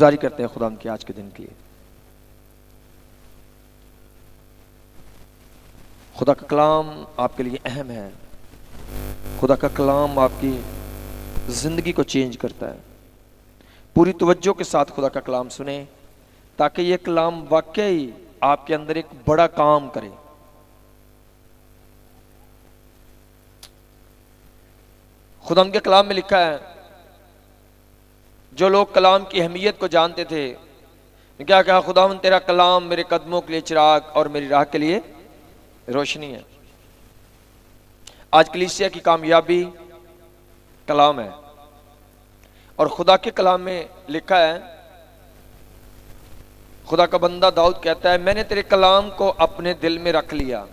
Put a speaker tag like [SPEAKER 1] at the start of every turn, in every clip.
[SPEAKER 1] शुक्रगुजारी करते हैं खुदा के आज के दिन के लिए। खुदा का कलाम आपके लिए अहम है। खुदा का कलाम आपकी जिंदगी को चेंज करता है। पूरी तवज्जो के साथ खुदा का कलाम सुने ताकि ये कलाम वाकई आपके अंदर एक बड़ा काम करे। खुदा के कलाम में लिखा है, जो लोग कलाम की अहमियत को जानते थे, क्या कहा, खुदावन तेरा कलाम मेरे कदमों के लिए चिराग और मेरी राह के लिए रोशनी है। आज कलीसिया की कामयाबी कलाम है और खुदा के कलाम में लिखा है, खुदा का बंदा दाऊद कहता है, मैंने तेरे कलाम को अपने दिल में रख लिया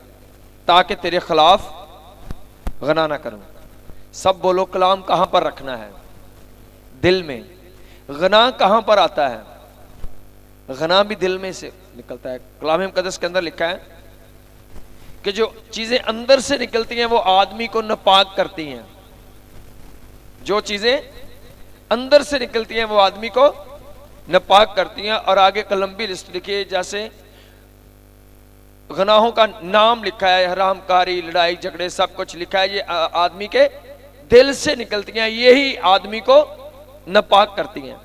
[SPEAKER 1] ताकि तेरे खिलाफ गना ना करूं। सब बोलो, कलाम कहां पर रखना है? दिल में। गना कहां पर आता है? गना भी दिल में से निकलता है। कलाम मुकद्दस के अंदर लिखा है कि जो चीजें अंदर से निकलती हैं वो आदमी को नापाक करती हैं। जो चीजें अंदर से निकलती हैं वो आदमी को नापाक करती हैं। और आगे एक लंबी लिस्ट लिखी है, जैसे गुनाहों का नाम लिखा है, हरामकारी, लड़ाई झगड़े, सब कुछ लिखा है। ये आदमी के दिल से निकलती हैं, यही आदमी को नापाक करती हैं।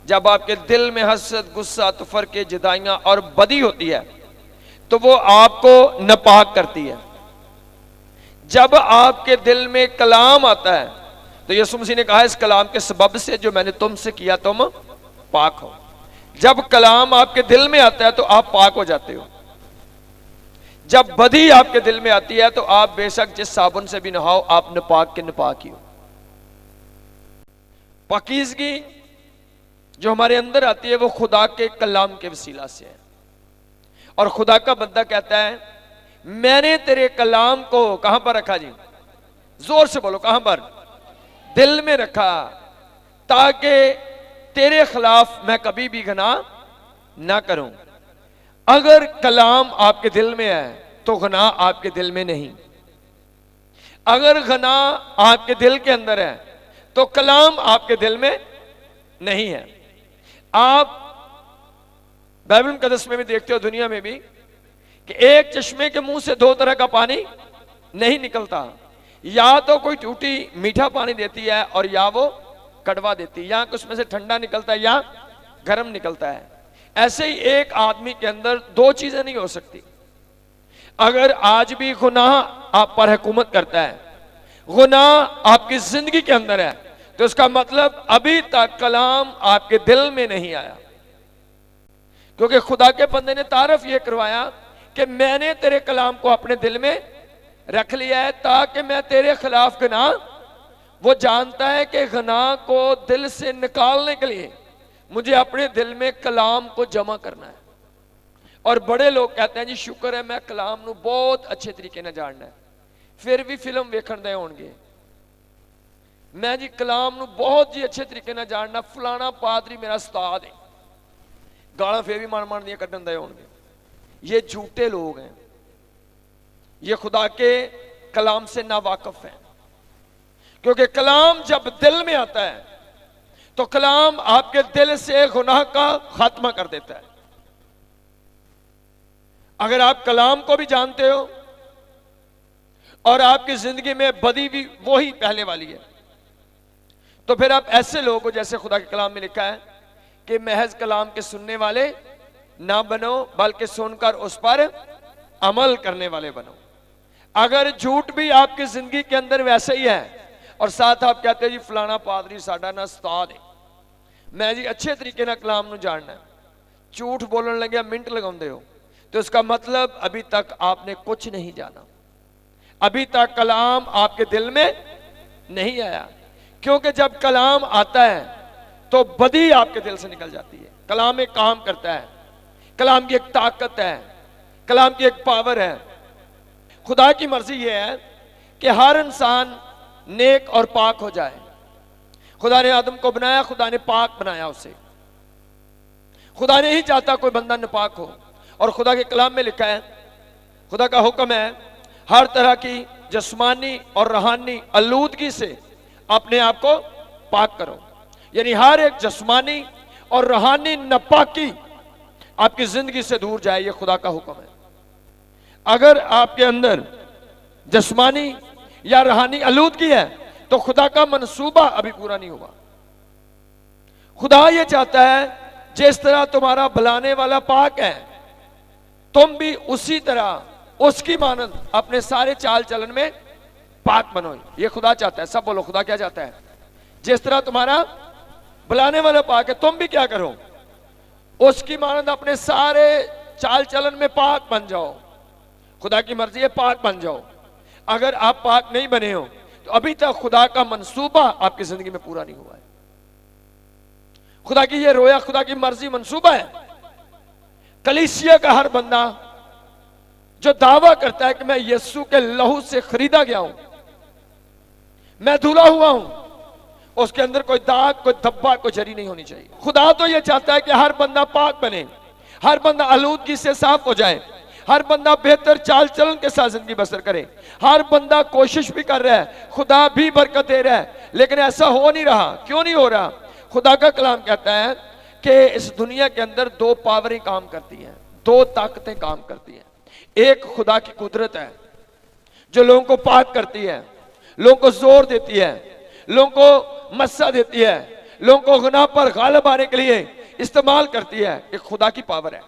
[SPEAKER 1] जब आपके दिल में हसद, गुस्सा, तफरके, जुदाइयां और बदी होती है तो वो आपको नापाक करती है। जब आपके दिल में कलाम आता है तो यीशु मसीह ने कहा, इस कलाम के सबब से जो मैंने तुमसे किया तुम पाक हो। जब कलाम आपके दिल में आता है तो आप पाक हो जाते हो। जब बदी आपके दिल में आती है तो आप बेशक जिस साबुन से भी नहाओ, आप नापाक के नापाक ही हो। पाकीज़गी जो हमारे अंदर आती है वो खुदा के कलाम के वसीला से है। और खुदा का बंदा कहता है, मैंने तेरे कलाम को कहां पर रखा जी? जोर से बोलो, कहां पर? दिल में रखा, ताकि तेरे खिलाफ मैं कभी भी गना ना करूं। अगर कलाम आपके दिल में है तो गना आपके दिल में नहीं। अगर गना आपके दिल के अंदर है तो कलाम आपके दिल में नहीं है। आप बाइबल मुकद्दस में भी देखते हो, दुनिया में भी, कि एक चश्मे के मुंह से दो तरह का पानी नहीं निकलता। या तो कोई टूटी मीठा पानी देती है और या वो कड़वा देती है, या उसमें से ठंडा निकलता है या गर्म निकलता है। ऐसे ही एक आदमी के अंदर दो चीजें नहीं हो सकती। अगर आज भी गुनाह आप पर हुकूमत करता है, गुनाह आपकी जिंदगी के अंदर है, तो इसका मतलब अभी तक कलाम आपके दिल में नहीं आया। क्योंकि खुदा के बंदे ने तारफ यह करवाया कि मैंने तेरे कलाम को अपने दिल में रख लिया है ताकि मैं तेरे खिलाफ गनाह, वो जानता है कि गनाह को दिल से निकालने के लिए मुझे अपने दिल में कलाम को जमा करना है। और बड़े लोग कहते हैं, जी शुक्र है मैं कलाम नू बहुत अच्छे तरीके से जानना है, फिर भी फिल्म वेखण दे होणगे। मैं जी कलाम नू बहुत जी अच्छे तरीके से जानना, फलाना पादरी मेरा उस्ताद है, गाला फिर भी मन मन दियां कड्ढण दे होणगे। ये झूठे लोग हैं, ये खुदा के कलाम से नावाकिफ हैं। क्योंकि कलाम जब दिल में आता है तो कलाम आपके दिल से गुनाह का खात्मा कर देता है। अगर आप कलाम को भी जानते हो और आपकी जिंदगी में बदी भी वही पहले वाली है, तो फिर आप ऐसे लोग हो, जैसे खुदा के कलाम में लिखा है कि महज कलाम के सुनने वाले ना बनो, बल्कि सुनकर उस पर अमल करने वाले बनो। अगर झूठ भी आपकी जिंदगी के अंदर वैसे ही है और साथ आप कहते हैं, जी फलाना पादरी साडा ना उस्ताद है, मैं जी अच्छे तरीके ना कलाम नू जानना है, झूठ बोलने लगे मिनट लगाते हो, तो इसका मतलब अभी तक आपने कुछ नहीं जाना। अभी तक कलाम आपके दिल में नहीं आया। क्योंकि जब कलाम आता है तो बदी आपके दिल से निकल जाती है। कलाम एक काम करता है, कलाम की एक ताकत है, कलाम की एक पावर है। खुदा की मर्जी यह है कि हर इंसान नेक और पाक हो जाए। खुदा ने आदम को बनाया, खुदा ने पाक बनाया उसे। खुदा नहीं चाहता कोई बंदा नापाक हो। और खुदा के कलाम में लिखा है, खुदा का हुक्म है, हर तरह की जिस्मानी और रूहानी आलूदगी से अपने आप को पाक करो। यानी हर एक जिस्मानी और रूहानी नापाकी आपकी जिंदगी से दूर जाए, ये खुदा का हुक्म है। अगर आपके अंदर जिस्मानी या रूहानी आलूदगी है तो खुदा का मंसूबा अभी पूरा नहीं हुआ। खुदा ये चाहता है जिस तरह तुम्हारा बुलाने वाला पाक है, तुम भी उसी तरह उसकी मानंद अपने सारे चाल चलन में पाक बनो। ये खुदा चाहता है। सब बोलो, खुदा क्या चाहता है? जिस तरह तुम्हारा बुलाने वाला पाक है, तुम भी क्या करो? उसकी मानंद अपने सारे चाल चलन में पाक बन जाओ। खुदा की मर्जी है पाक बन जाओ। अगर आप पाक नहीं बने हो तो अभी तक खुदा का मंसूबा आपकी जिंदगी में पूरा नहीं हुआ है। खुदा की ये रोया, खुदा की मर्जी मंसूबा है। कलीसिया का हर बंदा जो दावा करता है कि मैं यीशु के लहू से खरीदा गया हूं, मैं धुला हुआ हूं, उसके अंदर कोई दाग, कोई धब्बा, कोई जरी नहीं होनी चाहिए। खुदा तो यह चाहता है कि हर बंदा पाक बने, हर बंदा आलूदगी से साफ हो जाए, हर बंदा बेहतर चाल चलन के साथ जिंदगी बसर करे। हर बंदा कोशिश भी कर रहा है, खुदा भी बरकत दे रहा है, लेकिन ऐसा हो नहीं रहा। क्यों नहीं हो रहा? खुदा का कलाम कहता है कि इस दुनिया के अंदर दो पावरें काम करती हैं, दो ताकतें काम करती हैं। एक खुदा की कुदरत है जो लोगों को पाक करती है, लोगों को जोर देती है, लोगों को मस्सा देती है, लोगों को गुनाह पर गालिब आने के लिए इस्तेमाल करती है। एक खुदा की पावर है।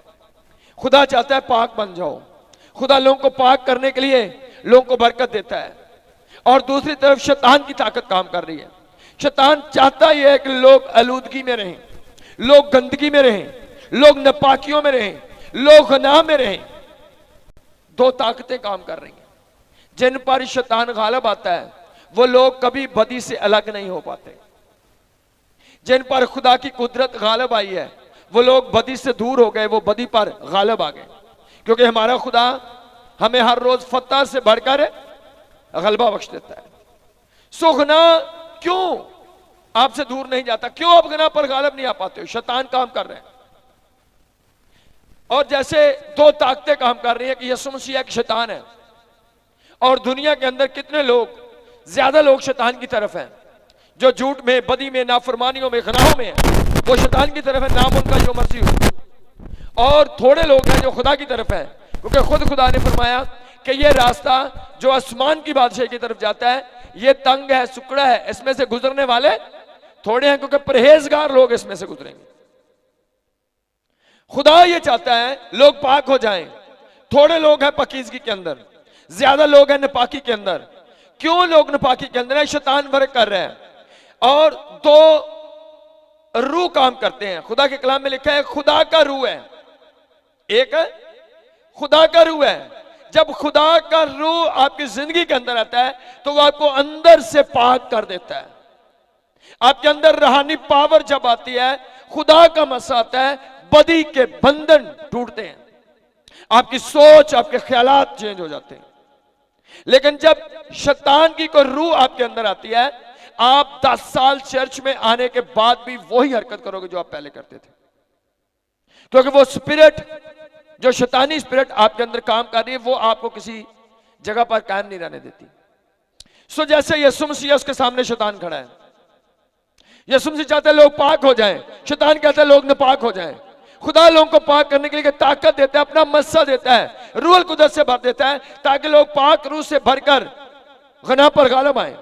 [SPEAKER 1] खुदा चाहता है पाक बन जाओ। खुदा लोगों को पाक करने के लिए लोगों को बरकत देता है। और दूसरी तरफ शैतान की ताकत काम कर रही है। शैतान चाहता ही है कि लोग आलूदगी में रहें, लोग गंदगी में रहें, लोग नापाकियों में रहें, लोग गुनाह में रहें। दो ताकतें काम कर रही हैं। जिन पर शैतान गालिब आता है वो लोग कभी बदी से अलग नहीं हो पाते। जिन पर खुदा की कुदरत गालिब आई है वो लोग बदी से दूर हो गए, वो बदी पर गालिब आ गए। क्योंकि हमारा खुदा हमें हर रोज फतह से बढ़कर गलबा बख्श देता है। सो गुनाह क्यों आपसे दूर नहीं जाता? क्यों आप गुनाह पर गालिब नहीं आ पाते हो? शैतान काम कर रहे हैं। और जैसे दो ताकतें काम कर रही है कि यीशु मसीह एक शैतान है, और दुनिया के अंदर कितने लोग, ज्यादा लोग शैतान की तरफ हैं, जो झूठ में, बदी में, नाफरमानियों में, गुनाहों में है, वो शैतान की तरफ है, नाम उनका जो मर्जी हो। और थोड़े लोग हैं जो खुदा की तरफ है, क्योंकि खुद खुदा ने फरमाया कि ये रास्ता जो आसमान की बादशाही की तरफ जाता है ये तंग है, सुकड़ा है, इसमें से गुजरने वाले थोड़े हैं, क्योंकि परहेजगार लोग इसमें से गुजरेंगे। खुदा ये चाहता है लोग पाक हो जाएं। थोड़े लोग हैं पाकीज़गी के अंदर, ज्यादा लोग हैं नापाकी के अंदर। क्यों लोग नापाकी के अंदर है? शैतान वर्क कर रहा है। और दो रूह काम करते हैं। खुदा के कलाम में लिखा है खुदा का रूह है, एक खुदा का रूह है। जब खुदा का रूह आपकी जिंदगी के अंदर आता है तो वो आपको अंदर से पाक कर देता है। आपके अंदर रूहानी पावर जब आती है, खुदा का मसा आता है, बदी के बंधन टूटते हैं, आपकी सोच, आपके ख्यालात चेंज हो जाते हैं। लेकिन जब शैतान की कोई रूह आपके अंदर आती है, आप 10 साल चर्च में आने के बाद भी वही हरकत करोगे जो आप पहले करते थे, क्योंकि वो स्पिरिट, जो शैतानी स्पिरिट आपके अंदर काम कर रही है, वो आपको किसी जगह पर कायम नहीं रहने देती। सो जैसे यीशु मसीह उसके सामने शैतान खड़ा है, यीशु मसीह चाहते हैं लोग पाक हो जाएं, शैतान कहता है लोग नापाक हो जाएं। खुदा लोगों को पाक करने के लिए ताकत देता है, अपना मस्सा देता है, रूह कुदरत से भर देता है, ताकि लोग पाक रूह से भरकर गुनाह पर गालिब आए।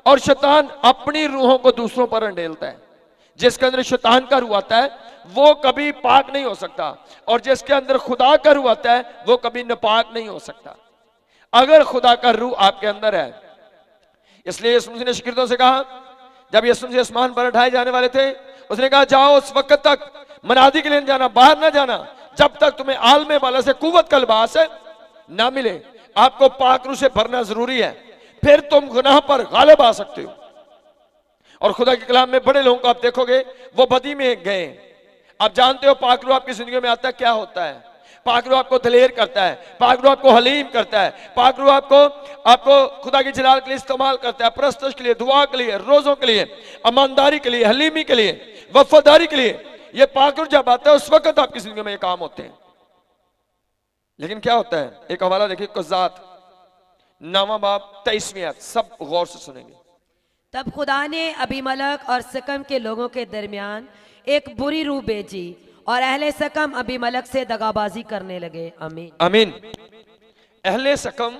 [SPEAKER 1] और शैतान अपनी रूहों को दूसरों पर अंडेलता है। जिसके अंदर शैतान का रूह आता है वो कभी पाक नहीं हो सकता, और जिसके अंदर खुदा का रूह आता है वो कभी नापाक नहीं हो सकता। अगर खुदा का रूह आपके अंदर है, इसलिए यीशु मसीह ने शागिर्दों से कहा, जब यीशु मसीह आसमान पर उठाए जाने वाले थे, उसने कहा जाओ उस वक्त तक मनादी के लिए जाना, बाहर ना जाना, जब तक तुम्हें आलमे वाला से कुव्वत का लिबास ना मिले। आपको पाक रूह से भरना जरूरी है, फिर तुम गुनाह पर गालिब आ सकते हो। और खुदा के कलाम में बड़े लोगों को आप देखोगे वो बदी में गए। आप जानते हो पाक रूह आपकी जिंदगी में आता है, क्या होता है? पाक रूह आपको दलेर करता है, पाक रूह आपको हलीम करता है, पाक रूह आपको खुदा की जलाल के लिए इस्तेमाल करता है, परस्तश के लिए, दुआ के लिए, रोजों के लिए, ईमानदारी के लिए, हलीमी के लिए, वफादारी के लिए। ये पाक रूह जब आता है उस वक्त आपकी जिंदगी में ये काम होते हैं। लेकिन क्या होता है? एक हवाला देखिए, कुज़ात 9वां बाब 23वीं आयत, सब गौर से सुनेंगे।
[SPEAKER 2] तब खुदा ने अबीमलक और सिकम के लोगों के दरमियान एक बुरी रूह भेजी और अहले सकम अबीमलक से दगाबाजी करने लगे। आमीन
[SPEAKER 1] आमीन। अहले सकम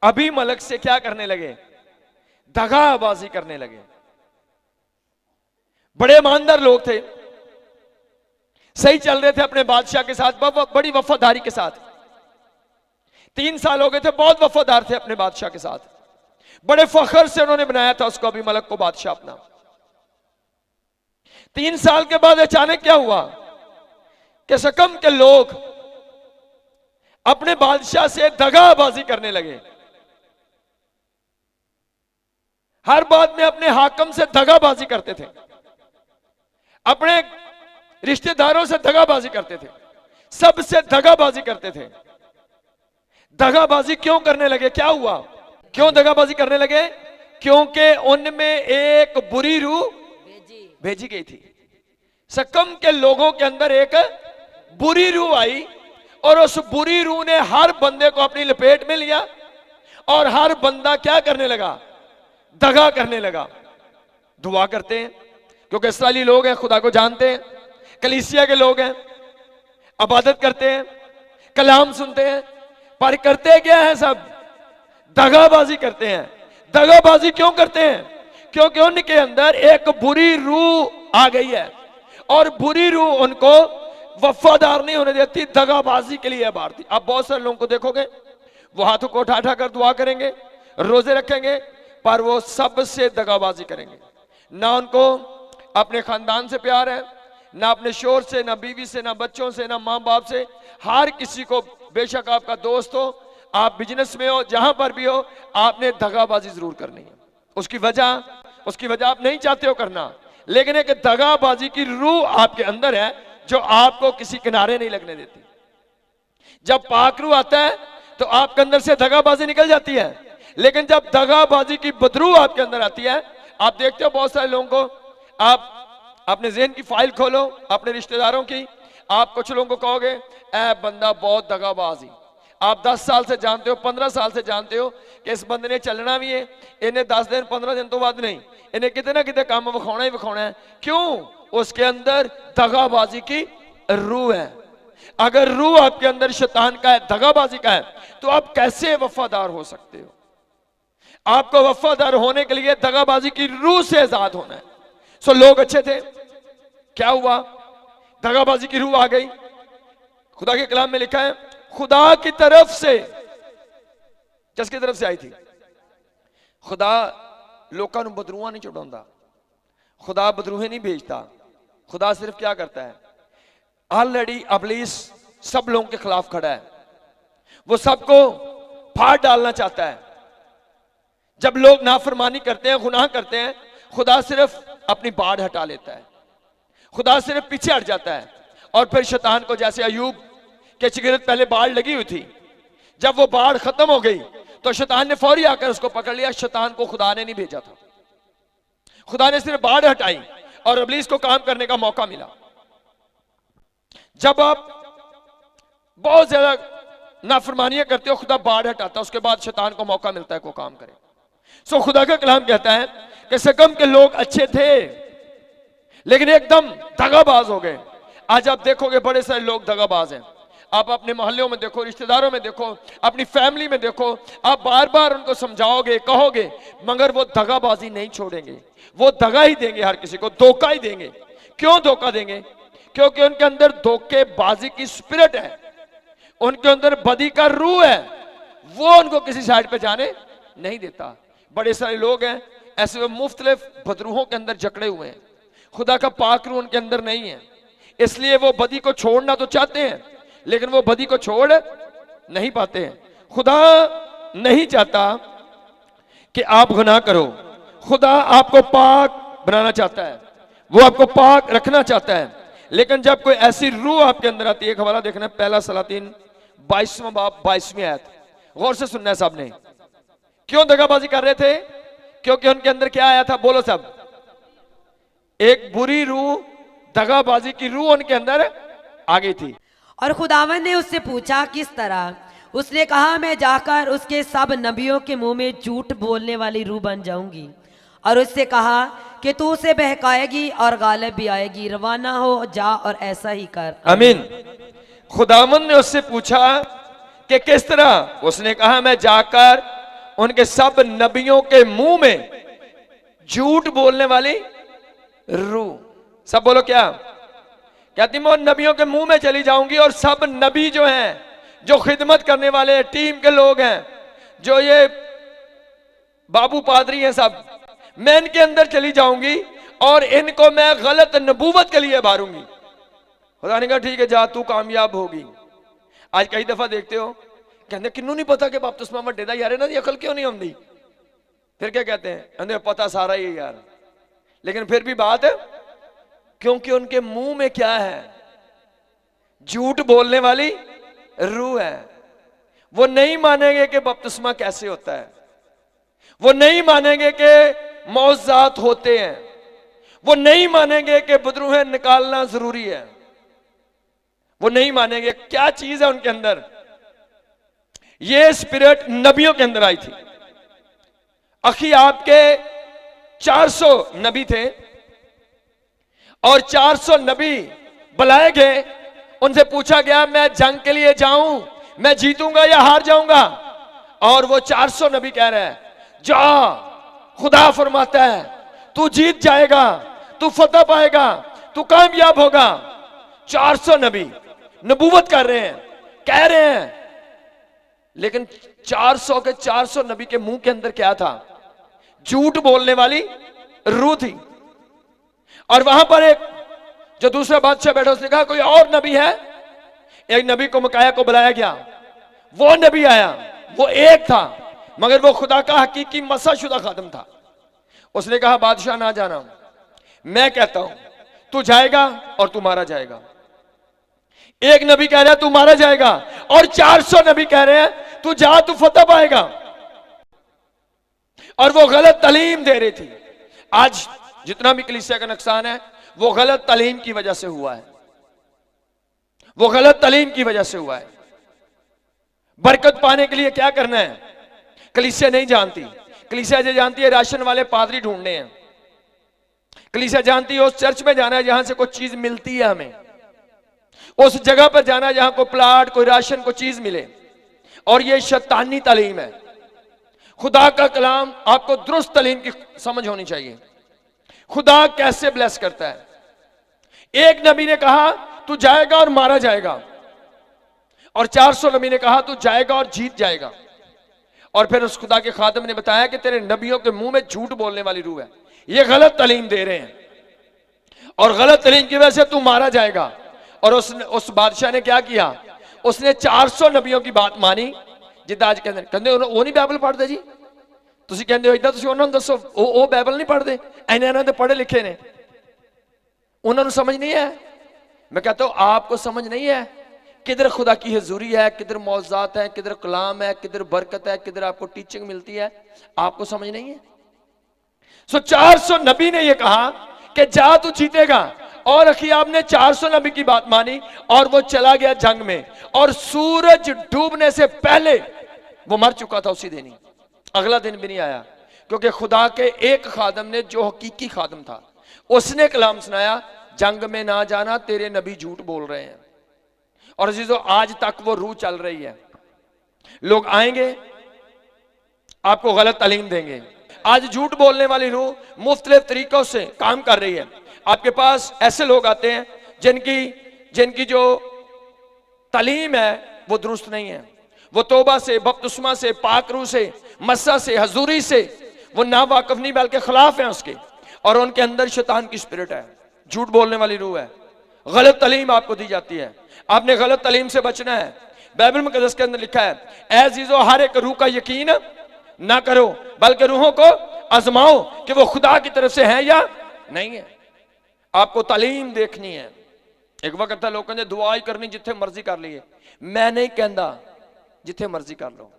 [SPEAKER 1] अबीमलक से क्या करने लगे? दगाबाजी करने लगे। बड़े ईमानदार लोग थे, सही चल रहे थे अपने बादशाह के साथ, बड़ी वफादारी के साथ। 3 साल हो गए थे, बहुत वफादार थे अपने बादशाह के साथ। बड़े फख्र से उन्होंने बनाया था उसको, अबीमलक को, बादशाह अपना। 3 साल के बाद अचानक क्या हुआ कि सकम के लोग अपने बादशाह से दगाबाजी करने लगे। हर बात में अपने हाकम से दगाबाजी करते थे, अपने रिश्तेदारों से दगाबाजी करते थे, सबसे दगाबाजी करते थे। दगाबाजी क्यों करने लगे? क्या हुआ? क्यों दगाबाजी करने लगे? क्योंकि उनमें एक बुरी रूह भेजी गई थी। सकम के लोगों के अंदर एक बुरी रूह आई और उस बुरी रूह ने हर बंदे को अपनी लपेट में लिया और हर बंदा क्या करने लगा? दगा करने लगा। दुआ करते हैं क्योंकि इस्राएली लोग हैं, खुदा को जानते हैं, कलीसिया के लोग हैं, इबादत करते हैं, कलाम सुनते हैं, पर करते क्या है? सब दगाबाजी करते हैं। दगाबाजी क्यों करते हैं? क्योंकि उनके अंदर एक बुरी रूह आ गई है और बुरी रूह उनको वफादार नहीं होने देती, दगाबाजी के लिए भारती। आप बहुत सारे लोगों को देखोगे, वो हाथों को उठा कर दुआ करेंगे, रोजे रखेंगे, पर वो सबसे दगाबाजी करेंगे। ना उनको अपने खानदान से प्यार है, ना अपने शोहर से, ना बीवी से, ना बच्चों से, ना माँ बाप से। हर किसी को, बेशक आपका दोस्त हो, आप बिजनेस में हो, जहां पर भी हो, आपने दगाबाजी जरूर करनी है। उसकी वजह आप नहीं चाहते हो करना, लेकिन एक दगाबाजी की रूह आपके अंदर है जो आपको किसी किनारे नहीं लगने देती। जब पाक रूह आता है तो आपके अंदर से दगाबाजी निकल जाती है, लेकिन जब दगाबाजी की बदरू आपके अंदर आती है, आप देखते हो बहुत सारे लोगों को, आप अपने ज़हन की फाइल खोलो अपने रिश्तेदारों की, आप कुछ लोगों को कहोगे ए बंदा बहुत दगाबाजी। आप 10 साल से जानते हो, 15 साल से जानते हो कि इस बंदे ने चलना भी है, इन्हें 10 दिन 15 दिन तो बाद नहीं, इन्हें कितने ना कितने काम विखाना ही विखाना है। क्यों? उसके अंदर दगाबाजी की रूह है। अगर रूह आपके अंदर शैतान का है, दगाबाजी का है, तो आप कैसे वफादार हो सकते हो? आपको वफादार होने के लिए दगाबाजी की रूह से आजाद होना है। सो लोग अच्छे थे, क्या हुआ? दगाबाजी की रूह आ गई। खुदा के कलाम में लिखा है, खुदा की तरफ से, किसकी तरफ से आई थी? खुदा लोगों को बदरूहा नहीं चढ़ाता, खुदा बदरूहे नहीं भेजता। खुदा सिर्फ क्या करता है? ऑलरेडी इब्लीस सब लोगों के खिलाफ खड़ा है, वो सबको फाड़ डालना चाहता है। जब लोग नाफरमानी करते हैं, गुनाह करते हैं, खुदा सिर्फ अपनी बाढ़ हटा लेता है, खुदा सिर्फ पीछे हट जाता है। और फिर शैतान को, जैसे अयूब के चिगिरत पहले बाढ़ लगी हुई थी, जब वो बाढ़ खत्म हो गई तो शैतान ने फौरी आकर उसको पकड़ लिया। शैतान को खुदा ने नहीं भेजा था, खुदा ने सिर्फ बाढ़ हटाई और इब्लीस को काम करने का मौका मिला। जब आप बहुत ज्यादा नाफरमानियां करते हो, खुदा बाढ़ हटाता, उसके बाद शैतान को मौका मिलता है को काम करे। सो खुदा का कलाम कहता है कि सकम के लोग अच्छे थे लेकिन एकदम दगाबाज हो गए। आज आप देखोगे बड़े सारे लोग दगाबाज हैं। आप अपने मोहल्लों में देखो, रिश्तेदारों में देखो, अपनी फैमिली में देखो, आप बार बार उनको समझाओगे, कहोगे, मगर वो दगाबाजी नहीं छोड़ेंगे, वो दगा ही देंगे, हर किसी को धोखा ही देंगे। क्यों धोखा देंगे? क्योंकि उनके अंदर धोखेबाजी की स्पिरिट है, उनके अंदर बदी का रूह है, वो उनको किसी साइड पे जाने नहीं देता। बड़े सारे लोग हैं ऐसे, वो मुख्तलिफ बदरूहों के अंदर जकड़े हुए हैं, खुदा का पाक रूह उनके अंदर नहीं है, इसलिए वो बदी को छोड़ना तो चाहते हैं लेकिन वो बदी को छोड़ नहीं पाते हैं। खुदा नहीं चाहता कि आप गुनाह करो, खुदा आपको पाक बनाना चाहता है, वो आपको पाक रखना चाहता है। लेकिन जब कोई ऐसी रूह आपके अंदर आती है, एक हवाला देखना, पहला सलातीन 22वां बाब 22वीं आयत, गौर से सुनना है सबने। क्यों दगाबाजी कर रहे थे? क्योंकि उनके अंदर क्या आया था? बोलो सब। एक बुरी रूह, दगाबाजी की रूह उनके अंदर आ गई थी।
[SPEAKER 2] और खुदावन ने उससे पूछा किस तरह? उसने कहा, मैं जाकर उसके सब नबियों के मुंह में झूठ बोलने वाली रूह बन जाऊंगी और उससे कहा कि तू उसे बहकाएगी और गालिब भी आएगी, रवाना हो जा और ऐसा ही कर।
[SPEAKER 1] आमीन। खुदावंद ने उससे पूछा कि किस तरह? उसने कहा मैं जाकर उनके सब नबियों के मुंह में झूठ बोलने वाली रूह, सब बोलो क्या? कहती मैं नबियों के मुंह में चली जाऊंगी और सब नबी जो हैं, जो खिदमत करने वाले टीम के लोग हैं, जो ये बाबू पादरी हैं, सब मैं इनके अंदर चली जाऊंगी और इनको मैं गलत नबूवत के लिए मारूंगी। खुदा ने कहा ठीक है जा, तू कामयाब होगी। आज कई दफा देखते हो कहते किन्नू नहीं पता कि बपतिस्मा वड्डे दा यार इन्हां दी अकल क्यों नहीं आउंदी? फिर क्या कहते हैं? कहते पता सारा ही है यार, लेकिन फिर भी बात है क्योंकि उनके मुंह में क्या है? झूठ बोलने वाली रूह है। वो नहीं मानेंगे कि बपतिस्मा कैसे होता है, वो नहीं मानेंगे कि मौज़ात होते हैं, वो नहीं मानेंगे कि बदरूहें निकालना जरूरी है, वो नहीं मानेंगे। क्या चीज है उनके अंदर? ये स्पिरिट नबियों के अंदर आई थी। अखी आपके 400 नबी थे और 400 नबी बुलाए गए, उनसे पूछा गया मैं जंग के लिए जाऊं, मैं जीतूंगा या हार जाऊंगा? और वो 400 नबी कह रहे हैं जा, खुदा फरमाता है तू जीत जाएगा, तू फतह पाएगा, तू कामयाब होगा। 400 नबी नबूवत कर रहे हैं, कह रहे हैं, लेकिन 400 के 400 नबी के मुंह के अंदर क्या था? झूठ बोलने वाली रूह थी। और वहां पर एक जो दूसरा बादशाह बैठा, उसने कहा कोई और नबी है? एक नबी को मकाया को बुलाया गया, वो नबी आया, वो एक था मगर वो खुदा का हकीकी मसाशुदा खादम था। उसने कहा बादशाह ना जाना, मैं कहता हूं तू जाएगा और तू मारा जाएगा। एक नबी कह रहा है तू मारा जाएगा और 400 नबी कह रहे हैं तू जा, तू फतह पाएगा। और वो गलत तालीम दे रही थी। आज जितना भी कलीसिया का नुकसान है वो गलत तालीम की वजह से हुआ है, वो गलत तालीम की वजह से हुआ है। बरकत पाने के लिए क्या करना है कलीसिया नहीं जानती। कलीसिया जो जानती है राशन वाले पादरी ढूंढने हैं, कलीसिया जानती है उस चर्च में जाना है जहां से कोई चीज मिलती है, हमें उस जगह पर जाना है जहां कोई प्लाट, कोई राशन, कोई चीज मिले। और ये शैतानी तालीम है। खुदा का कलाम आपको दुरुस्त तालीम की समझ होनी चाहिए। खुदा कैसे ब्लेस करता है? एक नबी ने कहा तू जाएगा और मारा जाएगा, और 400 नबी ने कहा तू जाएगा और जीत जाएगा। और फिर उस खुदा के खादम ने बताया कि तेरे नबियों के मुंह में झूठ बोलने वाली रूह है, ये गलत तालीम दे रहे हैं और गलत तालीम की वजह से तू मारा जाएगा। और उस बादशाह ने क्या किया? उसने 400 नबियों की बात मानी। जिद्दां अज कहते वो नहीं बाइबल पढ़ते जी, तुसीं कहंदे हो इदां, तुसीं उन्हां नूं दसो वो बाइबल नहीं पढ़ते, इन्हां दे पढ़े लिखे ने, उन्हां नूं समझ नहीं है। मैं कहता हूं आपको समझ नहीं है किधर खुदा की हजूरी है, किधर मौज़ात है, किधर कलाम है, किधर बरकत है, किधर आपको टीचिंग मिलती है, आपको समझ नहीं है। 400 नबी ने यह कहा कि जा तू जीतेगा, और अखियाब ने 400 नबी की बात मानी और वो चला गया जंग में, और सूरज डूबने से पहले वो मर चुका था उसी दिन ही, अगला दिन भी नहीं आया। क्योंकि खुदा के एक खादम ने, जो हकीकी खादम था, उसने कलाम सुनाया जंग में ना जाना, तेरे नबी झूठ बोल रहे हैं। और अजीजों आज तक वो रूह चल रही है। लोग आएंगे आपको गलत तालीम देंगे। आज झूठ बोलने वाली रूह मुख्तलिफ तरीकों से काम कर रही है। आपके पास ऐसे लोग आते हैं जिनकी जो तालीम है वो दुरुस्त नहीं है। वो तौबा से, बपतिस्मा से, पाक रूह से, मस्सा से, हजूरी से वो ना वाकिफ नहीं बल्कि खिलाफ है उसके, और उनके अंदर शैतान की स्पिरिट है, झूठ बोलने वाली रूह है। गलत तालीम आपको दी जाती है, आपने गलत तालीम से बचना है। बाइबल मुकद्दस के अंदर लिखा है ऐ अजीजों हर एक रूह का यकीन ना करो बल्कि रूहों को आजमाओ कि वो खुदा की तरफ से है या नहीं है। आपको तालीम देखनी है। एक वक्त था लोग कहते दुआ ही करनी जिथे मर्जी कर लीए। मैं नहीं कहता जिथे मर्जी कर लो,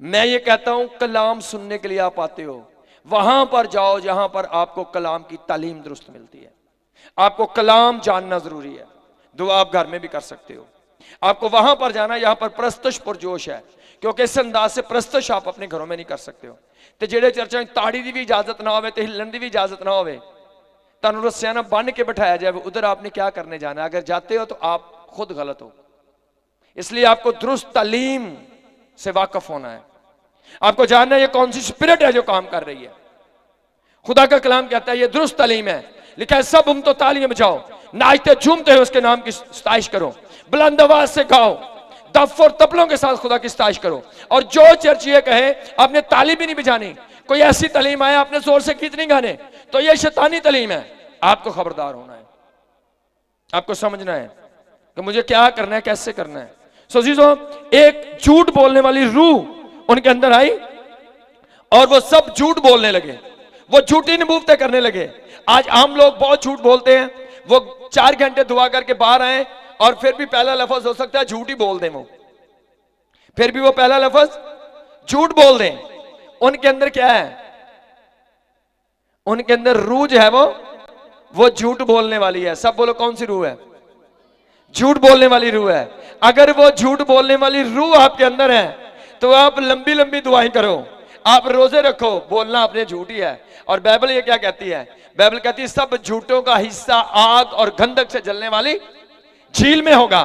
[SPEAKER 1] मैं ये कहता हूं कलाम सुनने के लिए आप आते हो, वहां पर जाओ जहां पर आपको कलाम की तालीम दुरुस्त मिलती है। आपको कलाम जानना जरूरी है। दुआ आप घर में भी कर सकते हो। आपको वहां पर जाना, यहां पर प्रस्तश पुरजोश है, क्योंकि इस अंदाज से प्रस्तश आप अपने घरों में नहीं कर सकते हो। ਤੇ ਜਿਹੜੇ ਚਰਚਾਂ 'ਚ ਤਾੜੀ ਦੀ ਵੀ इजाजत ना होवे, हिलन की भी इजाजत ना होवे, ਤੁਹਾਨੂੰ रस्सियां ना बन के बिठाया जाए, उधर आपने क्या करने जाना है? अगर जाते हो तो आप खुद गलत हो। इसलिए आपको दुरुस्त तालीम से वाकफ होना है, आपको जानना है ये कौन सी स्पिरिट है जो काम कर रही है। खुदा का कलाम कहता है ये दुरुस्त तालीम है, लिखा है सब तो तालियां बजाओ, नाचते झूमते हुए उसके नाम की सताइश करो, बुलंद आवाज से गाओ, दफ और तबलों के साथ खुदा की सताइश करो। और जो चर्च ये कहे आपने ताली भी नहीं बजानी, कोई ऐसी तालीम आए आपने जोर से गीत नहीं गाने, तो ये शैतानी तालीम है। आपको खबरदार होना है, आपको समझना है कि मुझे क्या करना है, कैसे करना है। सो जीजो, एक झूठ बोलने वाली रूह उनके अंदर आई और वो सब झूठ बोलने लगे, वो झूठी नबूवतें करने लगे। आज आम लोग बहुत झूठ बोलते हैं, वो 4 घंटे दुआ करके बाहर आए और फिर भी पहला लफ्ज हो सकता है झूठ ही बोल दें, वो फिर भी वो पहला लफ्ज झूठ बोल दें। उनके अंदर क्या है? उनके अंदर रूह जो है वो झूठ बोलने वाली है। सब बोलो कौन सी रूह है? झूठ बोलने वाली रूह है। अगर वो झूठ बोलने वाली रूह आपके अंदर है तो आप लंबी लंबी दुआएं करो, आप रोजे रखो, बोलना अपने झूठ ही है। और बाइबल ये क्या कहती है? बाइबल कहती है सब झूठों का हिस्सा आग और गंधक से जलने वाली झील में होगा।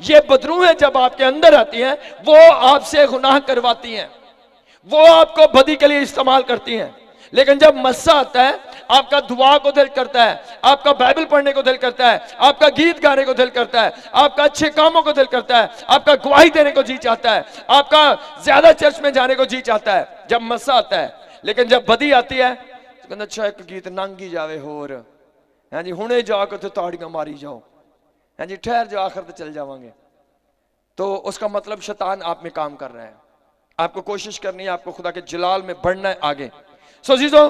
[SPEAKER 1] ये बदरूहें जब आपके अंदर आती हैं वो आपसे गुनाह करवाती हैं, वो आपको बदी के लिए इस्तेमाल करती हैं। लेकिन जब मस्सा आता है आपका दुआ को दिल करता है, आपका बाइबल पढ़ने को दिल करता है, आपका गीत गाने को दिल करता है, आपका अच्छे कामों को दिल करता है, आपका गवाही देने को जी चाहता है, आपका ज्यादा चर्च में जाने को जी चाहता है जब मस्सा आता है। लेकिन जब बदी आती है तो कहना अच्छा एक गीत नांगी जावे होर, हाँ जी हुणे जाकर तो ताड़ियां मारी जाओ, हाँ जी ठहर जाओ आखिर तो चल जावांगे। तो उसका मतलब शैतान आप में काम कर रहा है। आपको कोशिश करनी है, आपको खुदा के जलाल में बढ़ना है आगे। सो जीजो,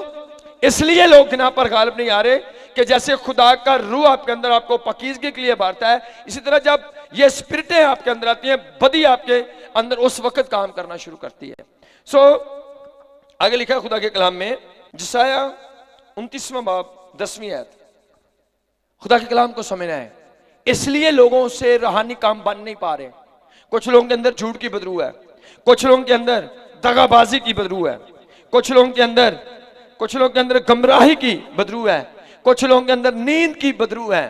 [SPEAKER 1] इसलिए लोग गिनाह पर गालिब नहीं आ रहे कि जैसे खुदा का रूह आपके अंदर आपको पकीजगी के लिए बांटता है, इसी तरह जब ये स्पिरिटें आपके अंदर आती हैं बदी आपके अंदर उस वक्त काम करना शुरू करती है। सो आगे लिखा है खुदा के कलाम में, यशायाह 29वां बाब 10वीं आयत। खुदा के कलाम को समझना है, इसलिए लोगों से रूहानी काम बन नहीं पा रहे। कुछ लोगों के अंदर झूठ की बदबू है, कुछ लोगों के अंदर दगाबाजी की बदबू है, कुछ लोगों के अंदर गमराही की बदबू है, कुछ लोगों के अंदर नींद की बदबू है।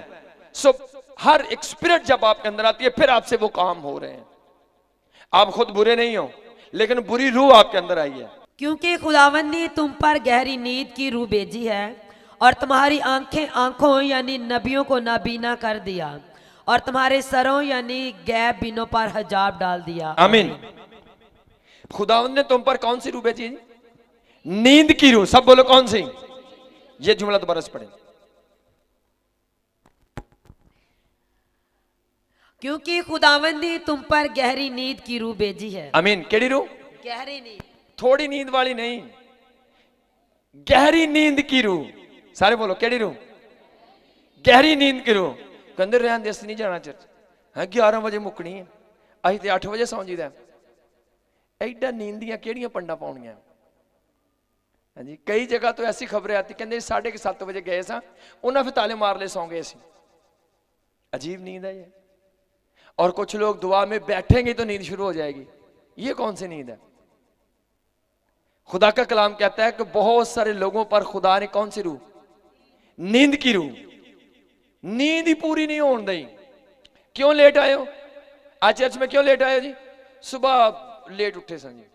[SPEAKER 1] सो हर एक स्पिरिट जब आपके अंदर आती है फिर आपसे वो काम हो रहे हैं। आप खुद बुरे नहीं हो लेकिन बुरी रूह आपके अंदर आई है।
[SPEAKER 2] क्योंकि खुदावंद ने तुम पर गहरी नींद की रूह भेजी है और तुम्हारी आंखें आंखों यानी नबियों को नाबीना कर दिया और तुम्हारे सरों यानी गैब बीनों पर हिजाब डाल दिया।
[SPEAKER 1] आमीन। खुदावंद ने तुम पर कौन सी रूह भेजी? नींद की रूह। सब बोलो कौन सी? ये जुमला दोबारा से पढ़े।
[SPEAKER 2] क्योंकि खुदावंद ने तुम पर गहरी नींद की रूह भेजी है।
[SPEAKER 1] आमीन। केड़ी रूह?
[SPEAKER 2] गहरी नींद,
[SPEAKER 1] थोड़ी नींद वाली नहीं, गहरी नींद की रूह। सारे बोलो केड़ी रूह? गहरी नींद की रूह। कहते रहन दे नहीं जाना चर्च, हाँ 11 बजे मुकनी है, अं तो 8 बजे सौ जीदा। एडा नींद दियां केड़ियां पंडा पाउणियां? हाँ जी, कई जगह तो ऐसी खबरें आती कहते 7:30 बजे गए सा, उन्हें फिर ताले मार ले सौ गए सी। अजीब नींद है ये। और कुछ लोग दुआ में बैठेंगे तो नींद शुरू हो जाएगी। ये कौन सी नींद है? खुदा का कलाम कहता है कि बहुत सारे लोगों पर खुदा ने कौन सी रूह? नींद की रूह। नींद ही पूरी नहीं होने दी। क्यों लेट आए हो? आज चर्च में क्यों लेट आए हो जी? सुबह लेट उठे सन जी।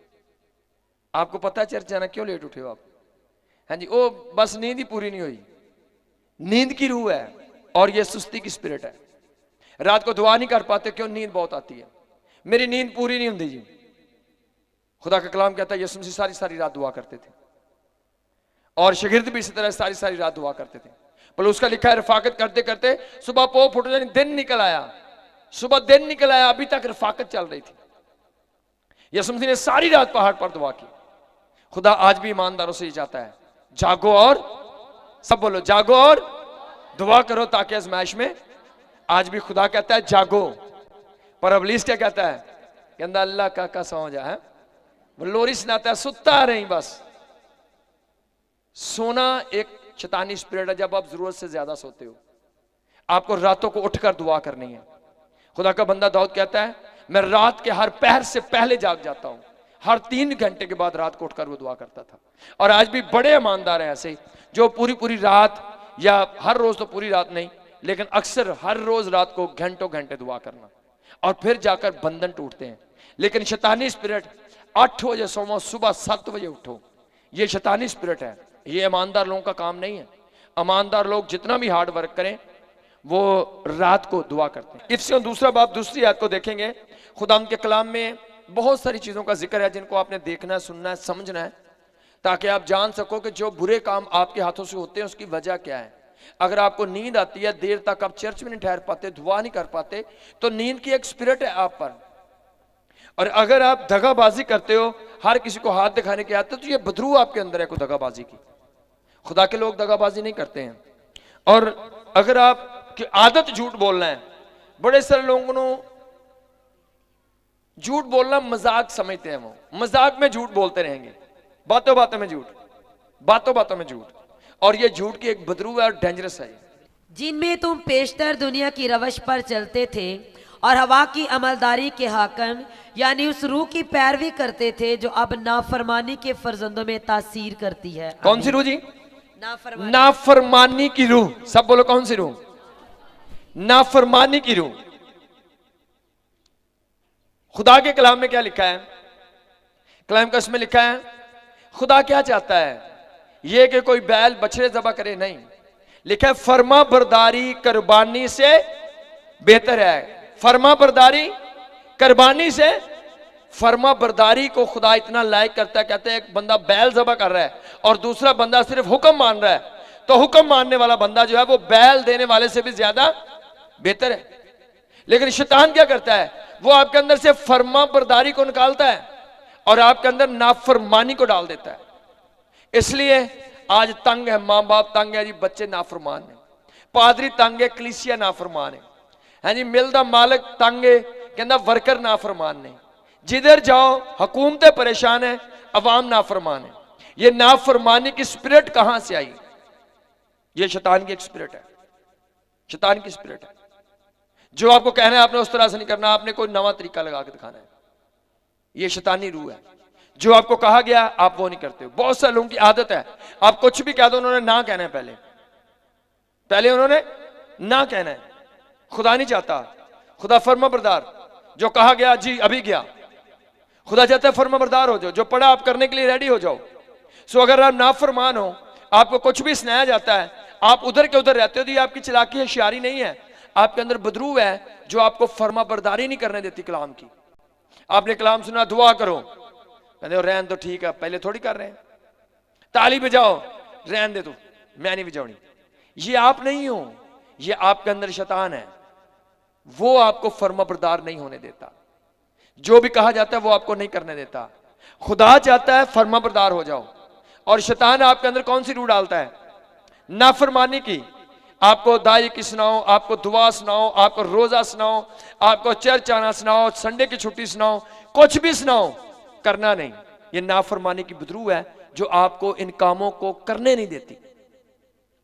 [SPEAKER 1] आपको पता है चर्च जाना क्यों लेट उठे हो आप? हाँ जी, वो बस नींद ही पूरी नहीं हुई। नींद की रूह है और ये सुस्ती की स्पिरिट है। रात को दुआ नहीं कर पाते, क्यों? नींद बहुत आती है, मेरी नींद पूरी नहीं होती जी। खुदा का कलाम कहता है यीशु मसीह सारी सारी रात दुआ करते थे और शागिर्द भी इसी तरह सारी सारी रात दुआ करते थे। पर उसका लिखा है रफाकत करते करते सुबह पो फुट जानी, दिन निकल आया, सुबह दिन निकल आया, अभी तक रफाकत चल रही थी। यीशु मसीह ने सारी रात पहाड़ पर दुआ की। खुदा आज भी ईमानदारों से ये चाहता है, जागो और, सब बोलो जागो और दुआ करो ताकि आजमाइश में। आज भी खुदा कहता है जागो, पर अबलीस क्या कहता है? कहता अल्लाह का सौ जा है, वो लोरी सुनाता है सुता रही बस। सोना एक शैतानी स्पिरिट है। जब आप जरूरत से ज्यादा सोते हो, आपको रातों को उठकर दुआ करनी है। खुदा का बंदा दाऊद कहता है मैं रात के हर पहर से पहले जाग जाता हूं हर 3 घंटे के बाद रात को उठकर वो दुआ करता था। और आज भी बड़े ईमानदार हैं ऐसे, जो पूरी पूरी रात, या हर रोज तो पूरी रात नहीं, लेकिन अक्सर हर रोज रात को घंटों घंटे दुआ करना, और फिर जाकर बंधन टूटते हैं। लेकिन शैतानी स्पिरिट 8 बजे सोमो, सुबह 7 बजे उठो, ये शैतानी स्पिरिट है, ये ईमानदार लोगों का काम नहीं है। ईमानदार लोग जितना भी हार्ड वर्क करें वो रात को दुआ करते हैं। इफ्सियों दूसरा बाब दूसरी आयत को देखेंगे। खुदा के कलाम में बहुत सारी चीजों का जिक्र है जिनको आपने देखना है, सुनना है, समझना है, ताकि आप जान सको कि जो बुरे काम आपके हाथों से होते हैं उसकी वजह क्या है। अगर आपको नींद आती है, देर तक आप चर्च में नहीं ठहर पाते, दुआ नहीं कर पाते, तो नींद की एक स्पिरिट है आप पर। और अगर आप दगाबाजी करते हो, हर किसी को हाथ दिखाने के आते, तो ये बदरू आपके अंदर है कोई दगाबाजी की। खुदा के लोग दगाबाजी नहीं करते हैं। और अगर आपकी आदत झूठ बोलना है, बड़े सारे लोगों को झूठ बोलना मजाक समझते हैं, वो मजाक में झूठ बोलते रहेंगे, बातों बातों में झूठ, बातों बातों में झूठ, और ये झूठ की एक बदरू है और डेंजरस है।
[SPEAKER 2] जिनमें तुम पेशतर दुनिया की रवश पर चलते थे और हवा की अमलदारी के हाकम यानी उस रूह की पैरवी करते थे जो अब नाफरमानी के फर्जंदों में तासीर करती है।
[SPEAKER 1] कौन सी रूह जी?
[SPEAKER 2] नाफरमानी।
[SPEAKER 1] नाफरमानी की रूह। सब बोलो कौन सी रूह? नाफरमानी की रूह। खुदा के कलाम में क्या लिखा है? कलाम का इसमें लिखा है खुदा क्या चाहता है, यह कि कोई बैल बछड़े ज़बह करे, नहीं, लिखा है फर्मा बरदारी कुर्बानी से बेहतर है। फर्मा बरदारी कुर्बानी से, फर्मा बरदारी को खुदा इतना लायक करता है, कहते हैं एक बंदा बैल ज़बह कर रहा है और दूसरा बंदा सिर्फ हुक्म मान रहा है, तो हुक्म मानने वाला बंदा जो है वो बैल देने वाले से भी ज्यादा बेहतर है। लेकिन शैतान क्या करता है, वो आपके अंदर से फर्मा बरदारी को निकालता है और आपके अंदर नाफरमानी को डाल देता है। इसलिए आज तंग है, मां बाप तंग है जी, बच्चे नाफरमान है, पादरी तंग है, कलीसिया नाफरमान है जी, मिल दा मालिक तंग है, कहना वर्कर नाफरमान ने, जिधर जाओ हुकूमतें परेशान है, अवाम नाफरमान है। ये नाफरमानी की स्पिरिट कहां से आई? ये शैतान की एक स्पिरिट है, शैतान की स्पिरिट है। जो आपको कहना है आपने उस तरह से नहीं करना, आपने कोई नवा तरीका लगा के दिखाना है, ये शैतानी रूह है। जो आपको कहा गया आप वो नहीं करते हो। बहुत सारे लोगों की आदत है, आप कुछ भी कह दो उन्होंने ना कहना है, पहले उन्होंने ना कहना है। खुदा नहीं चाहता, खुदा फर्मा बरदार, जो कहा गया जी अभी गया। खुदा चाहता है फर्मा बरदार हो जाओ, जो पढ़ा आप करने के लिए रेडी हो जाओ। सो अगर आप नाफरमान हो, आपको कुछ भी सुनाया जाता है, आप उधर के उधर रहते हो, तो ये आपकी चालाकी होशियारी नहीं है, आपके अंदर बदरू है जो आपको फर्मा बरदारी नहीं करने देती कलाम की। आपने कलाम सुना, दुआ करो, कहते हो रहन दो, ठीक है, पहले थोड़ी कर रहे हैं। ताली बजाओ, रहन दे तू, मैं नहीं बजाऊनी। ये आप नहीं हो, ये आपके अंदर शैतान है, वो आपको फर्मा बरदार नहीं होने देता। जो भी कहा जाता है वो आपको नहीं करने देता। खुदा चाहता है फर्मा बरदार हो जाओ, और शैतान आपके अंदर कौन सी रूह डालता है? नाफरमानी की। आपको दाई की सुनाओ, आपको दुआ सुनाओ, आपको रोजा सुनाओ, आपको चर्च आना सुनाओ, संडे की छुट्टी सुनाओ, कुछ भी सुनाओ, करना नहीं। ये नाफरमानी की बदरू है जो आपको इन कामों को करने नहीं देती।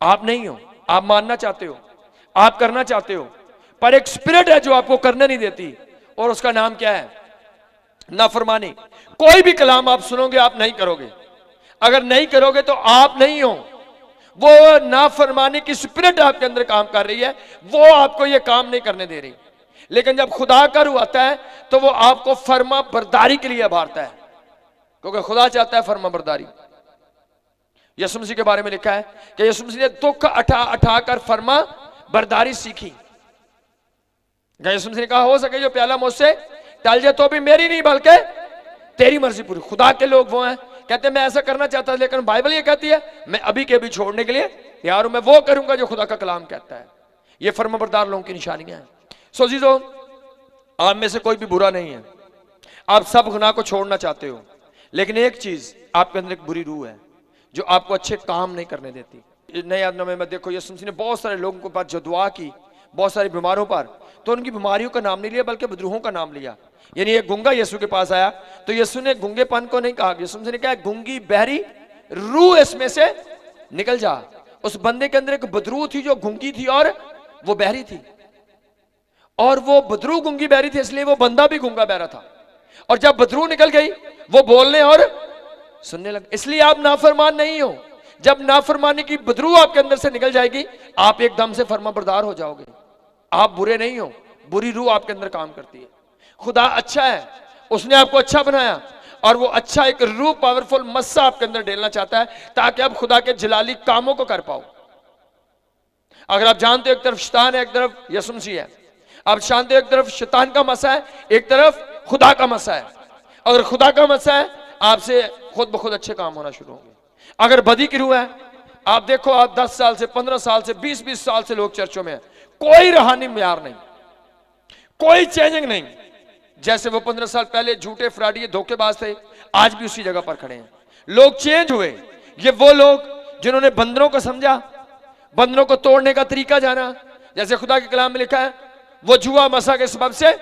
[SPEAKER 1] आप नहीं हो, आप मानना चाहते हो, आप करना चाहते हो, पर एक स्पिरिट है जो आपको करने नहीं देती, और उसका नाम क्या है? नाफरमानी। कोई भी कलाम आप सुनोगे आप नहीं करोगे, अगर नहीं करोगे तो आप नहीं हो। वो नाफरमानी की स्पिरिट आपके अंदर काम कर रही है, वो आपको ये काम नहीं करने दे रही। लेकिन जब खुदा का रूह आता है तो वो आपको फर्मा बरदारी के लिए उभारता है, क्योंकि खुदा चाहता है फर्मा बरदारी। यीशु मसीह के बारे में लिखा है कि यीशु मसीह ने दुख उठा कर फर्मा बरदारी सीखी। यीशु मसीह ने कहा हो सके जो प्याला मुझसे टल जाए तो भी मेरी नहीं बल्कि तेरी मर्जी पूरी। खुदा के लोग वो हैं, कहते हैं मैं ऐसा करना चाहता हूं, लेकिन बाइबल ये कहती है मैं अभी के अभी छोड़ने के लिए यार, मैं वो करूंगा जो खुदा का कलाम कहता है। ये फर्माबरदार लोगों की निशानियां हैं। सो जीजो, आप में से कोई भी बुरा नहीं है, आप सब गुनाह को छोड़ना चाहते हो, लेकिन एक चीज आपके अंदर एक बुरी रूह है जो आपको अच्छे काम नहीं करने देती। नए आदमी में देखो, यीशु मसीह ने बहुत सारे लोगों के पास जो दुआ की, बहुत सारी बीमारों पर, तो उनकी बीमारियों का नाम नहीं लिया बल्कि बदरूहों का नाम लिया। यानी एक गूंगा यीशु के पास आया तो यीशु ने गूंगेपन को नहीं कहा, यीशु ने कहा गूंगी बहरी रूह इसमें से निकल जा। उस बंदे के अंदर एक बदरू थी जो गूंगी थी और वो बहरी थी, और वो बदरू गूंगी बहरी थी, इसलिए वो बंदा भी गूंगा बहरा था। और जब बदरू निकल गई वो बोलने और सुनने लगे। इसलिए आप नाफरमान नहीं हो। जब नाफरमानी की बदबू आपके अंदर से निकल जाएगी, आप एकदम से फर्माबरदार हो जाओगे। आप बुरे नहीं हो, बुरी रूह आपके अंदर काम करती है। खुदा अच्छा है, उसने आपको अच्छा बनाया, और वो अच्छा एक रूह पावरफुल मस्सा आपके अंदर डालना चाहता है ताकि आप खुदा के जलाली कामों को कर पाओ। अगर आप जानते हो एक तरफ शैतान है, एक तरफ यीशु मसीह है, आप जानते हो एक तरफ शैतान का मसा है, एक तरफ खुदा का मसा है। अगर खुदा का मसा है, आपसे खुद ब खुद अच्छे काम होना शुरू होंगे। अगर बदी की रूह है, आप देखो, आप 10 साल से 15 साल से 20-20 साल से लोग चर्चों में हैं, कोई रूहानी म्यार नहीं, कोई चेंजिंग नहीं। जैसे वो 15 साल पहले झूठे फ्रॉडी धोखेबाज थे, आज भी उसी जगह पर खड़े हैं। लोग चेंज हुए। ये वो लोग जिन्होंने बंदरों को समझा, बंदरों को तोड़ने का तरीका जाना। जैसे खुदा के कलाम में लिखा है, वो जुआ मसा के सबब से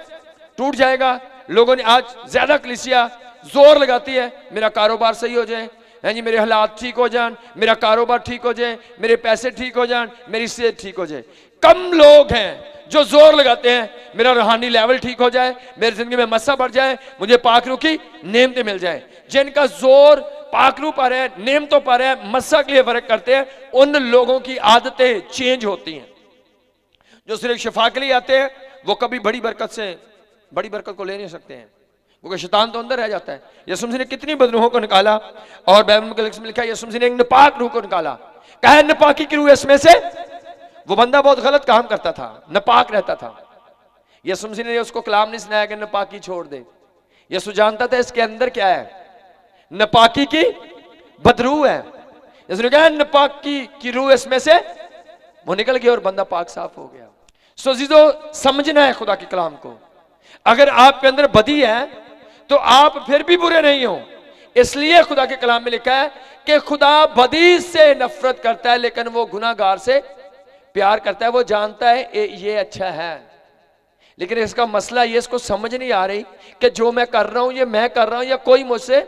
[SPEAKER 1] टूट जाएगा। लोगों ने आज ज्यादा कलीसिया जोर लगाती है, मेरा कारोबार सही हो जाए, है जी, मेरे हालात ठीक हो जाए, मेरा कारोबार ठीक हो जाए, मेरे पैसे ठीक हो जाए, मेरी सेहत ठीक हो जाए। कम लोग हैं जो जोर लगाते हैं मेरा रूहानी लेवल ठीक हो जाए, मेरी जिंदगी में मस्सा बढ़ जाए, मुझे पाकरू की नेमतें मिल जाए। जिनका जोर पाकरू पर है, नेमतों पर है, मस्सा के लिए वर्क करते हैं, उन लोगों की आदतें चेंज होती हैं। जो सिर्फ शिफा के लिए आते हैं, वो कभी बड़ी बरकत को ले नहीं सकते हैं, क्योंकि शैतान तो अंदर रह जाता है। यीशु मसीह ने कितनी बदरूहों को निकाला, और बाइबल में लिखा है यीशु मसीह ने एक नापाक रूह को निकाला। कहा है नापाकी की रूह इसमें से। वो बंदा बहुत गलत काम करता था, नापाक रहता था। यीशु मसीह ने उसको कलाम नहीं सुनाया कि नापाकी छोड़ दे। यीशु जानता था इसके अंदर क्या है, नापाकी की बदरूह है। यीशु ने कहा नापाकी की रूह इसमें से, वो निकल गया और बंदा पाक साफ हो गया। सो जीजो, समझना है खुदा के कलाम को। अगर आपके अंदर बदी है तो आप फिर भी बुरे नहीं हो। इसलिए खुदा के कलाम में लिखा है कि खुदा बदी से नफरत करता है, लेकिन वो गुनाहगार से प्यार करता है। वो जानता है ये अच्छा है, लेकिन इसका मसला ये, इसको समझ नहीं आ रही कि जो मैं कर रहा हूं ये मैं कर रहा हूं या कोई मुझसे,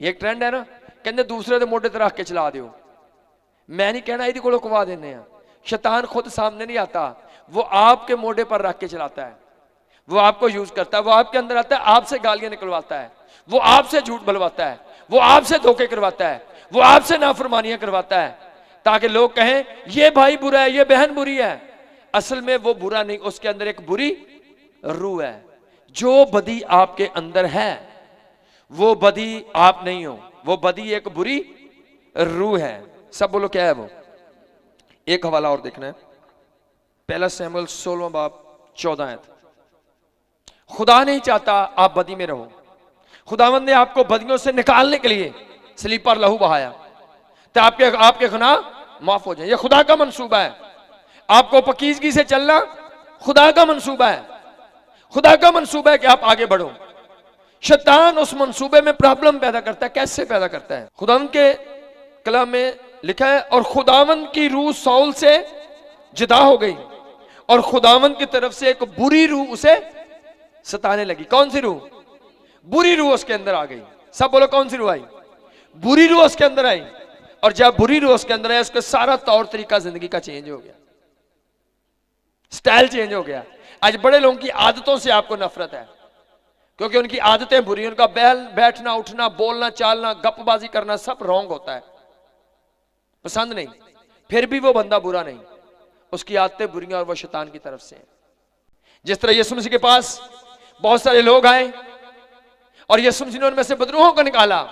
[SPEAKER 1] ये एक ट्रेंड है ना, कहते दूसरे के मोढे ते रख के चला दो। मैं नहीं कहना, ये को लुकवा देने हैं। शैतान खुद सामने नहीं आता, वो आपके मोढे पर रख के चलाता है, वो आपको यूज करता है, वो आपके अंदर आता है, आपसे गालियां निकलवाता है, वो आपसे झूठ बुलवाता है, वो आपसे धोखे करवाता है, वो आपसे नाफरमानियां करवाता है, ताकि लोग कहें ये भाई बुरा है, ये बहन बुरी है। असल में वो बुरा नहीं, उसके अंदर एक बुरी रूह है। जो बदी आपके अंदर है वो बदी आप नहीं हो, वो बदी एक बुरी रूह है। सब बोलो क्या है वो। एक हवाला और देखना है, पहला शमूएल 16 बाब 14 आयत। खुदा नहीं चाहता आप बदी में रहो। खुदावंद ने आपको बदियों से निकालने के लिए सलीब पर लहू बहाया ताकि आपके गुनाह माफ हो जाए। यह खुदा का मंसूबा है। आपको पकीजगी से चलना खुदा का मंसूबा है। खुदा का मंसूबा है कि आप आगे बढ़ो। शैतान उस मंसूबे में प्रॉब्लम पैदा करता है। कैसे पैदा करता है? खुदावंद के कलाम में लिखा है, और खुदावंद की रूह सौल से जुदा हो गई और खुदावंद की तरफ से एक बुरी रूह उसे सताने लगी। कौन सी रूह? बुरी रूह उसके अंदर आ गई। सब बोलो कौन सी रूह आई? बुरी रूह उसके अंदर आई। और जब बुरी रूह उसके अंदर आई, उसका सारा तौर तरीका जिंदगी का चेंज हो गया, स्टाइल चेंज हो गया। आज बड़े लोगों की आदतों से आपको नफरत है, क्योंकि उनकी आदतें बुरी, उनका बैठना उठना बोलना चालना गपबाजी करना सब रॉन्ग होता है, पसंद नहीं। फिर भी वो बंदा बुरा नहीं, उसकी आदतें बुरी और वो शैतान की तरफ से है। जिस तरह यीशु मसीह के पास बहुत सारे लोग आए और यीशु मसीह ने उनमें से बदरूहों को निकाला।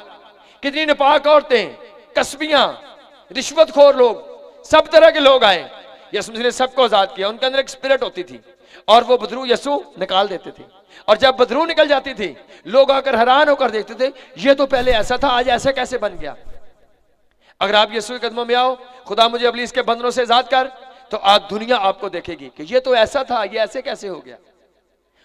[SPEAKER 1] कितनी नापाक औरतें, कसबियां, रिश्वतखोर लोग, सब तरह के लोग आए। यीशु मसीह ने सबको आजाद किया। उनके अंदर एक स्पिरिट होती थी और वो बदरू यीशु निकाल देते थे। और जब बदरू निकल जाती थी, लोग आकर हैरान होकर देखते थे, ये तो पहले ऐसा था, आज ऐसा कैसे बन गया। अगर आप यीशु के कदमों में आओ, खुदा मुझे इब्लीस के बंधनों से आजाद कर, तो आज दुनिया आपको देखेगी कि ये तो ऐसा था, ये ऐसे कैसे हो गया।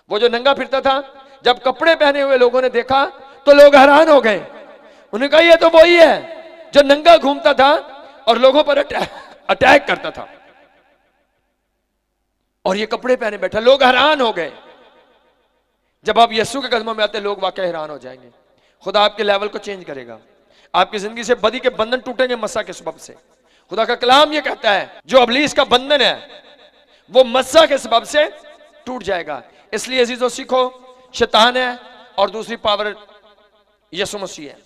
[SPEAKER 1] वो जो नंगा फिरता था, जब कपड़े पहने हुए लोगों ने देखा तो लोग हैरान हो गए। उन्होंने कहा ये तो वही है जो नंगा घूमता था और लोगों पर अटैक करता था, और ये कपड़े पहने बैठा। लोग हैरान हो गए। जब आप यीशु के कदमों में आते, लोग वाकई हैरान हो जाएंगे। खुदा आपके लेवल को चेंज करेगा। आपकी जिंदगी से बदी के बंधन टूटेंगे मस्सा के सबब से। खुदा का कलाम ये कहता है, जो इब्लीस का बंधन है वो मस्सा के सबब से टूट जाएगा। इसलिए अजीजों सीखो, शैतान है और दूसरी पावर यीशु मसीह है,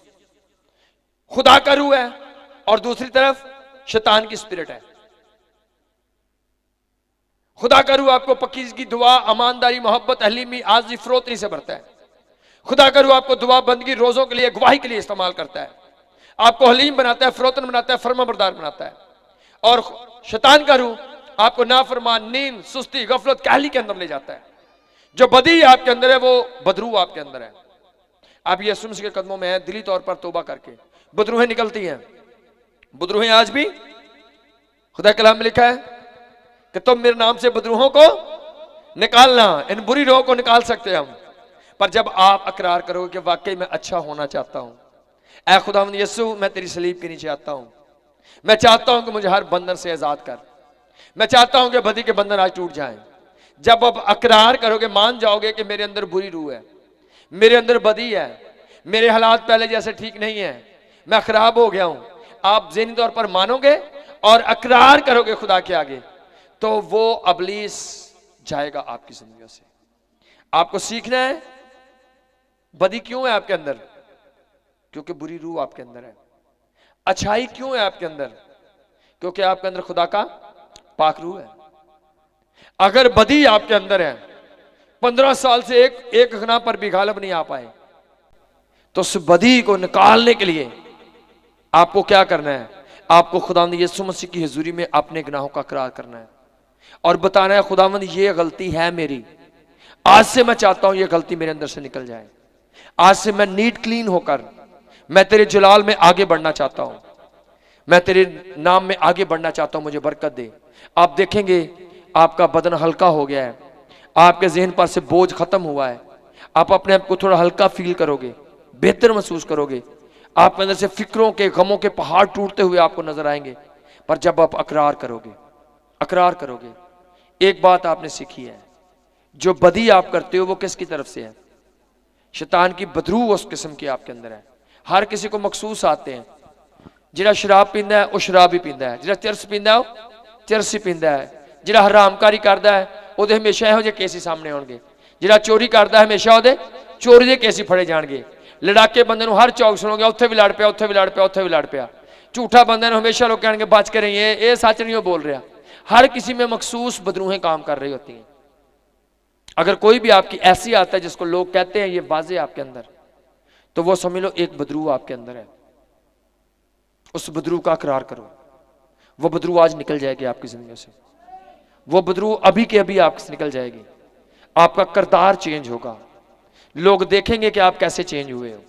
[SPEAKER 1] खुदा का रूह है, और दूसरी तरफ शैतान की स्पिरिट है। खुदा का रूह आपको पक्की दुआ, ईमानदारी, मोहब्बत, हलीमी, आजी, फरोतनी से भरता है। खुदा का रूह आपको दुआ, बंदगी, रोजों के लिए, गवाही के लिए इस्तेमाल करता है, आपको हलीम बनाता है, फरोतन बनाता है, फर्माबरदार बनाता है। और शैतान का रूह आपको नाफरमान, नींद, सुस्ती, गफलत, काहली के अंदर ले जाता है। जो बदी आपके अंदर है वो बदरू आपके अंदर है। आप यीशु मसीह के कदमों में है, दिली तौर पर तौबा करके बदरूहें निकलती हैं। बदरूहें आज भी खुदा कलाम में लिखा है कि तुम मेरे नाम से बदरूहों को निकालना, इन बुरी रोहों को निकाल सकते हैं हम। पर जब आप अकरार करोगे कि वाकई मैं अच्छा होना चाहता हूं, ऐ खुदावंद यीशु मैं तेरी सलीब के नीचे आता हूं, मैं चाहता हूं कि मुझे हर बंधन से आजाद कर, मैं चाहता हूं कि बदी के बंधन आज टूट जाएं। जब आप अकरार करोगे, मान जाओगे कि मेरे अंदर बुरी रूह है, मेरे अंदर बदी है, मेरे हालात पहले जैसे ठीक नहीं है, मैं खराब हो गया हूं, आप ज़हनी तौर पर मानोगे और अकरार करोगे खुदा के आगे, तो वो अबलीस जाएगा आपकी जिंदगी से। आपको सीखना है बदी क्यों है आपके अंदर, क्योंकि बुरी रूह आपके अंदर है। अच्छाई क्यों है आपके अंदर, क्योंकि आपके अंदर खुदा का पाक रूह है। अगर बदी आपके अंदर है, 15 साल से एक गुनाह पर भी गालिब नहीं आ पाए, तो उस बदी को निकालने के लिए आपको क्या करना है? आपको खुदावंद यीशु मसीह की हुजूरी में अपने गुनाहों का इकरार करना है और बताना है खुदावंद ये गलती है मेरी, आज से मैं चाहता हूं ये गलती मेरे अंदर से निकल जाए, आज से मैं नीट क्लीन होकर मैं तेरे जलाल में आगे बढ़ना चाहता हूं, मैं तेरे नाम में आगे बढ़ना चाहता हूं, मुझे बरकत दे। आप देखेंगे आपका बदन हल्का हो गया है, आपके जहन पर से बोझ खत्म हुआ है, आप अपने आप को थोड़ा हल्का फील करोगे, बेहतर महसूस करोगे, आपके अंदर से फिक्रों के, गमों के पहाड़ टूटते हुए आपको नजर आएंगे। पर जब आप अकरार करोगे, अकरार करोगे, एक बात आपने सीखी है, जो बदी आप करते हो वो किसकी तरफ से है? शैतान की बदरू उस किस्म की आपके अंदर है। हर किसी को मखसूस आते हैं, जिहड़ा शराब पींदा है वो शराब ही पींदा है, जिहड़ा चरस पींदा है वो चरस ही पींदा है, जिहड़ा हरामकारी करता है ਉਹਦੇ हमेशा ਇਹੋ ਜਿਹੇ केस ही सामने आउणगे, जिहड़ा चोरी करता है हमेशा ਉਹਦੇ चोरी के केस ही फड़े जाणगे। लड़ाके बंदे नूं हर चौक सुणोगे उत्थे भी लड़ पिया, उत्थे भी लड़ पिया, उत्थे भी लड़ पिया। झूठा बंदे नूं हमेशा लोग कहणगे बच के रहिए, ये सच नहीं हो बोल रहा। हर किसी में मखसूस बदरूहें काम कर रही होती हैं। अगर कोई भी आपकी ऐसी आता है जिसको लोग कहते हैं ये वाजे आपके अंदर, तो वो समझ लो एक बदरू आपके अंदर है। उस बदरू का इकरार करो, वो बदरू आज निकल जाएगी आपकी जिंदगी से, वो बदरू अभी के अभी आपसे निकल जाएगी। आपका किरदार चेंज होगा, लोग देखेंगे कि आप कैसे चेंज हुए हो,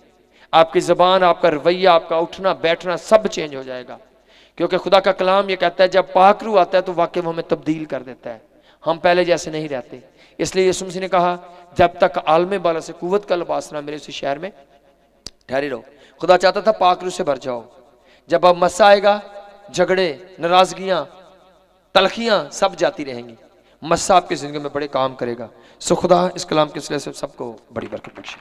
[SPEAKER 1] आपकी जबान, आपका रवैया, आपका उठना बैठना सब चेंज हो जाएगा। क्योंकि खुदा का कलाम ये कहता है जब पाक रूह आता है तो वाकई वो हमें तब्दील कर देता है, हम पहले जैसे नहीं रहते। इसलिए यीशु मसीह ने कहा जब तक आलम बाला से कुव्वत का लिबास ना मिले उसी शहर में ठहरे रहो। खुदा चाहता था पाक रूह से भर जाओ। जब अब मस्सा आएगा, झगड़े, नाराजगियां, तलखियां सब जाती रहेंगी, मस्सा आपकी जिंदगी में बड़े काम करेगा। सो खुदा इस कलाम के सिलसिले से सबको बड़ी बरकत बख्शे।